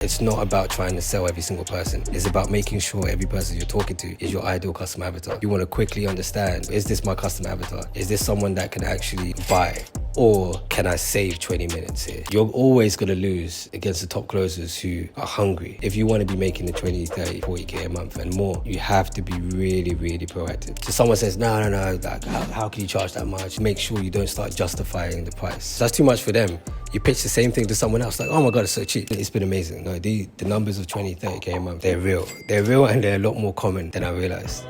It's not about trying to sell every single person. It's about making sure every person you're talking to is your ideal customer avatar. You want to quickly understand, is this my customer avatar? Is this someone that can actually buy? Or can I save 20 minutes here? You're always going to lose against the top closers who are hungry. If you want to be making the 20, 30, 40K a month and more, you have to be really, really proactive. So someone says, no, like, how can you charge that much? Make sure you don't start justifying the price. So that's too much for them. You pitch the same thing to someone else, like, oh my God, it's so cheap. It's been amazing. No, the numbers of 20, 30K a month, they're real. They're real and they're a lot more common than I realized.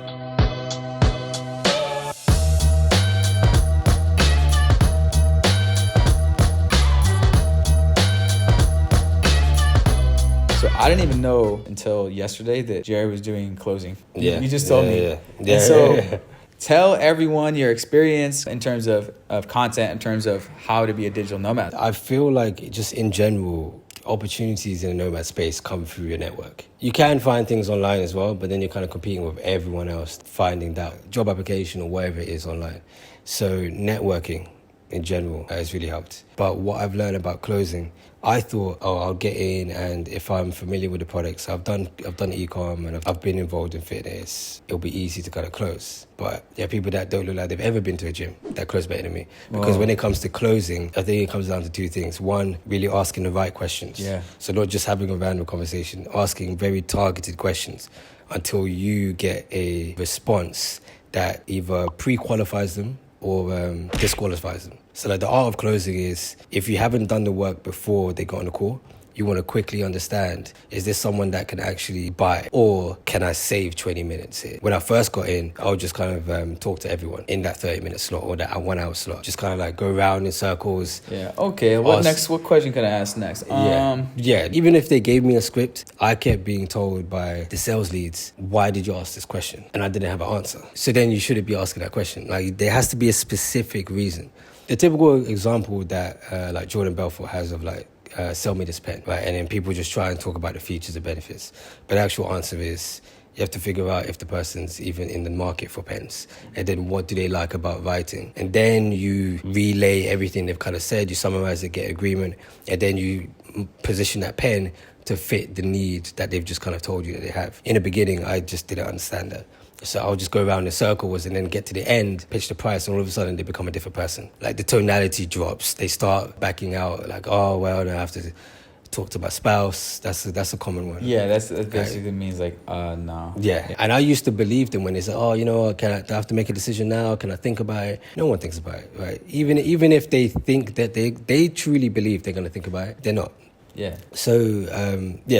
So I didn't even know until yesterday that Jerry was doing closing. Yeah. You just told me. Yeah. And so tell everyone your experience in terms of content, in terms of how to be a digital nomad. I feel like just in general, opportunities in the nomad space come through your network. You can find things online as well, but then you're kind of competing with everyone else, finding that job application or whatever it is online. So networking in general has really helped. But what I've learned about closing, I thought, I'll get in, and if I'm familiar with the products, I've done e-com and I've been involved in fitness, it'll be easy to kind of close. But there are people that don't look like they've ever been to a gym that close better than me. Because when it comes to closing, I think it comes down to two things. One, really asking the right questions. Yeah. So not just having a random conversation, asking very targeted questions until you get a response that either pre-qualifies them or disqualifies them. So like the art of closing is, if you haven't done the work before they got on the call, you want to quickly understand, is this someone that can actually buy, or can I save 20 minutes here? When I first got in, I would just kind of talk to everyone in that 30-minute slot or that 1 hour slot. Just kind of like go around in circles. Yeah. Okay. What question can I ask next? Yeah. Even if they gave me a script, I kept being told by the sales leads, why did you ask this question? And I didn't have an answer. So then you shouldn't be asking that question. Like, there has to be a specific reason. The typical example that like Jordan Belfort has of like, sell me this pen, right? And then people just try and talk about the features and benefits. But the actual answer is, you have to figure out if the person's even in the market for pens. And then what do they like about writing? And then you relay everything they've kind of said, you summarize it, get agreement, and then you position that pen to fit the need that they've just kind of told you that they have. In the beginning, I just didn't understand that. So I'll just go around in circles and then get to the end, pitch the price, and all of a sudden they become a different person. Like the tonality drops. They start backing out like, oh, well, I have to talk to my spouse. That's a common one. Yeah, that basically means like, no. Yeah, and I used to believe them when they say, oh, do I have to make a decision now? Can I think about it? No one thinks about it, right? Even if they think that they truly believe they're going to think about it, they're not. Yeah. So,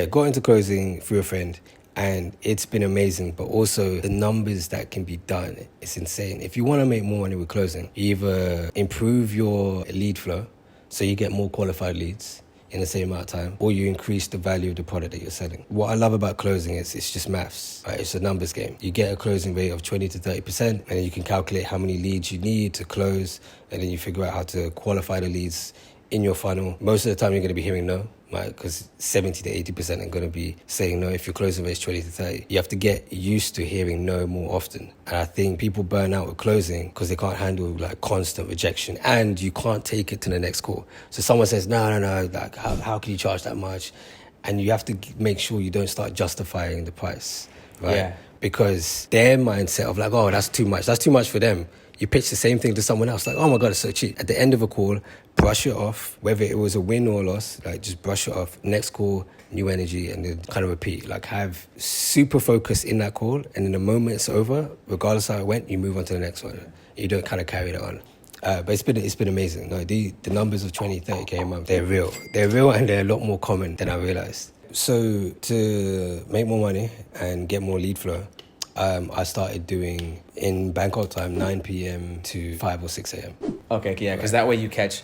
got into closing through a friend. And it's been amazing, but also the numbers that can be done, it's insane. If you want to make more money with closing, you either improve your lead flow, so you get more qualified leads in the same amount of time, or you increase the value of the product that you're selling. What I love about closing is it's just maths, right? It's a numbers game. You get a closing rate of 20 to 30%, and then you can calculate how many leads you need to close, and then you figure out how to qualify the leads in your funnel. Most of the time you're going to be hearing no, right? Because 70 to 80% are going to be saying no. If your closing rate is 20 to 30, you have to get used to hearing no more often. And I think people burn out with closing because they can't handle like constant rejection, and you can't take it to the next call. So someone says, no, like how can you charge that much? And you have to make sure you don't start justifying the price, right? Yeah. Because their mindset of like, oh, that's too much for them. You pitch the same thing to someone else, like, oh my God, it's so cheap. At the end of a call, brush it off, whether it was a win or a loss, like just brush it off. Next call, new energy, and then kind of repeat. Like have super focus in that call, and in the moment it's over, regardless of how it went, you move on to the next one. You don't kind of carry that on. But it's been amazing. Like the numbers of 20, 30K a month, they're real. They're real and they're a lot more common than I realized. So to make more money and get more lead flow, I started doing in Bangkok time 9 p.m. to 5 or 6 a.m. Okay, yeah, because that way you catch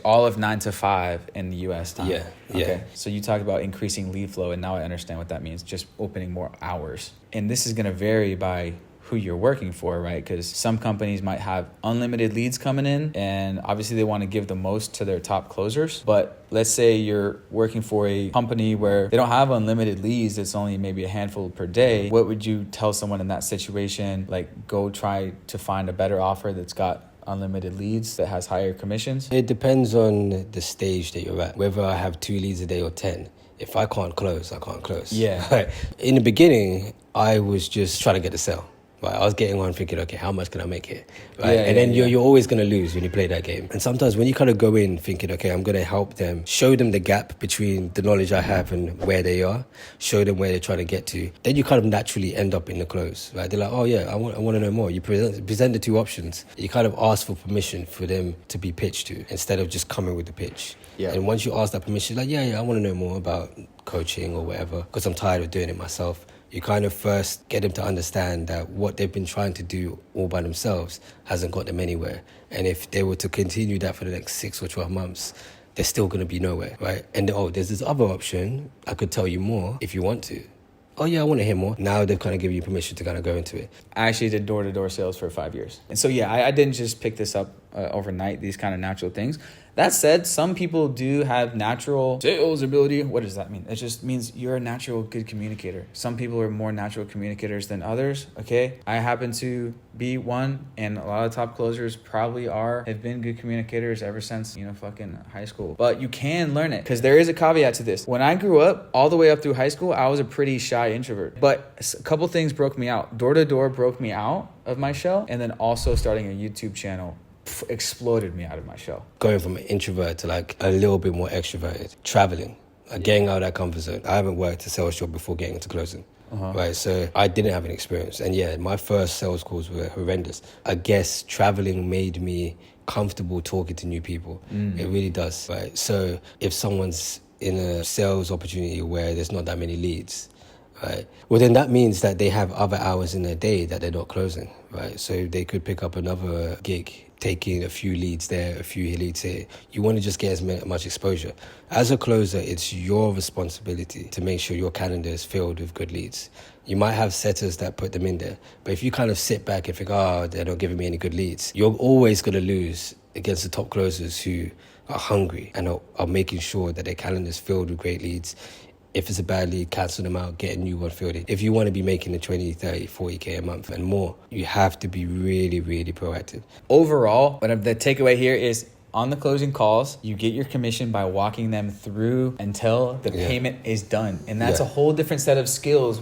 all of 9 to 5 in the U.S. time. Yeah. Okay. So you talked about increasing lead flow, and now I understand what that means, just opening more hours. And this is going to vary by who you're working for, right? Because some companies might have unlimited leads coming in, and obviously they want to give the most to their top closers. But let's say you're working for a company where they don't have unlimited leads, it's only maybe a handful per day. What would you tell someone in that situation? Like, go try to find a better offer that's got unlimited leads, that has higher commissions? It depends on the stage that you're at, whether I have 2 leads a day or 10. if I can't close, I can't close. Yeah. Right? In the beginning, I was just trying to get the sale. Right? I was getting on thinking, okay, how much can I make here? Right? And then you're always going to lose when you play that game. And sometimes when you kind of go in thinking, okay, I'm going to help them, show them the gap between the knowledge I have and where they are, show them where they're trying to get to, then you kind of naturally end up in the close. Right? They're like, oh yeah, I want to know more. You present the two options. You kind of ask for permission for them to be pitched to instead of just coming with the pitch. Yeah. And once you ask that permission, like, yeah, I want to know more about coaching or whatever, because I'm tired of doing it myself. You kind of first get them to understand that what they've been trying to do all by themselves hasn't got them anywhere. And if they were to continue that for the next 6 or 12 months, they're still going to be nowhere, right? And there's this other option. I could tell you more if you want to. Oh yeah, I want to hear more. Now they've kind of given you permission to kind of go into it. I actually did door-to-door sales for 5 years. And so, yeah, I didn't just pick this up overnight, these kind of natural things. That said, some people do have natural sales ability. What does that mean? It just means you're a natural good communicator. Some people are more natural communicators than others, okay? I happen to be one, and a lot of top closers probably have been good communicators ever since, fucking high school. But you can learn it, because there is a caveat to this. When I grew up, all the way up through high school, I was a pretty shy introvert. But a couple things broke me out. Door-to-door broke me out of my shell, and then also starting a YouTube channel exploded me out of my shell. Going from an introvert to like a little bit more extroverted, traveling, getting out of that comfort zone. I haven't worked a sales job before getting into closing. Right, so I didn't have an experience, and yeah, my first sales calls were horrendous. I guess traveling made me comfortable talking to new people. It really does. Right, so if someone's in a sales opportunity where there's not that many leads, right, well then that means that they have other hours in their day that they're not closing, right? So they could pick up another gig, taking a few leads there, a few leads here. You want to just get as much exposure. As a closer, it's your responsibility to make sure your calendar is filled with good leads. You might have setters that put them in there, but if you kind of sit back and think, they're not giving me any good leads, you're always going to lose against the top closers who are hungry and are making sure that their calendar is filled with great leads. If it's a bad lead, cancel them out, get a new one filled in. If you want to be making the 20, 30, 40K a month and more, you have to be really, really proactive. Overall, the takeaway here is on the closing calls, you get your commission by walking them through until the payment is done. And that's a whole different set of skills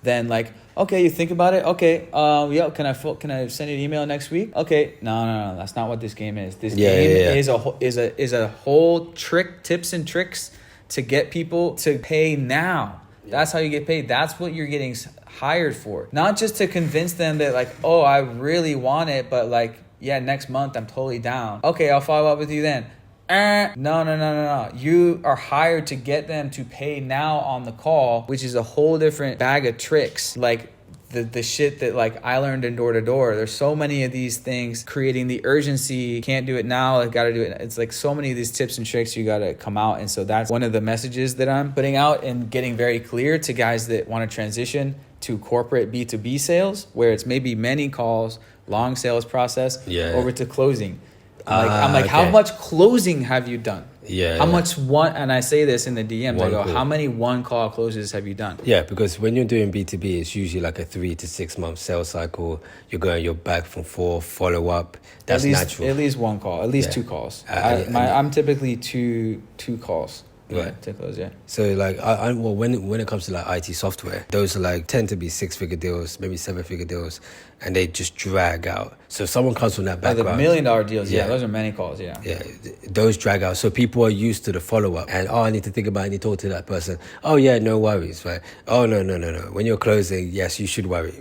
than like, okay, you think about it. Okay, can I send you an email next week? Okay, no, that's not what this game is. This game is a whole tips and tricks to get people to pay now. That's how you get paid. That's what you're getting hired for. Not just to convince them that like, oh, I really want it, but like, yeah, next month I'm totally down. Okay, I'll follow up with you then. No. You are hired to get them to pay now on the call, which is a whole different bag of tricks. Like the shit that like I learned in door-to-door. There's so many of these things creating the urgency. Can't do it now, I gotta do it. It's like so many of these tips and tricks you gotta come out. And so that's one of the messages that I'm putting out and getting very clear to guys that want to transition to corporate B2B sales, where it's maybe many calls, long sales process, over to closing. I'm like, how much closing have you done? How much and I say this in the DMs, I go, how many one call closes have you done? Yeah, because when you're doing B2B, it's usually like a 3 to 6 month sales cycle. You're back from 4, follow up. That's natural. At least one call, at least 2 calls. I'm typically two calls. Right. To close, yeah. So like, when it comes to like IT software, those are like tend to be 6-figure deals, maybe 7-figure deals, and they just drag out. So if someone comes from that background, the $1 million deals, those are many calls, yeah. Those drag out. So people are used to the follow up, and I need to think about it, I need to talk to that person. Oh yeah, no worries, right? Oh no. When you're closing, yes, you should worry.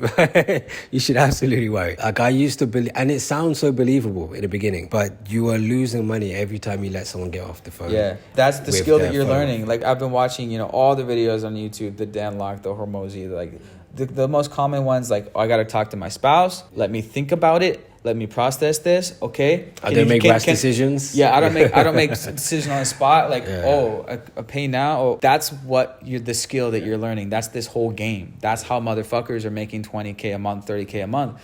You should absolutely worry. Like I used to believe, and it sounds so believable in the beginning, but you are losing money every time you let someone get off the phone. Yeah, that's the skill that you're learning. Like I've been watching, all the videos on YouTube, the Dan Locke, the Hormozy, like the most common ones, like, I got to talk to my spouse. Let me think about it. Let me process this. Okay. I don't make rash decisions. Yeah, I don't make decisions on the spot. Like, I pay now. Oh, that's the skill that you're learning. That's this whole game. That's how motherfuckers are making 20K a month, 30K a month.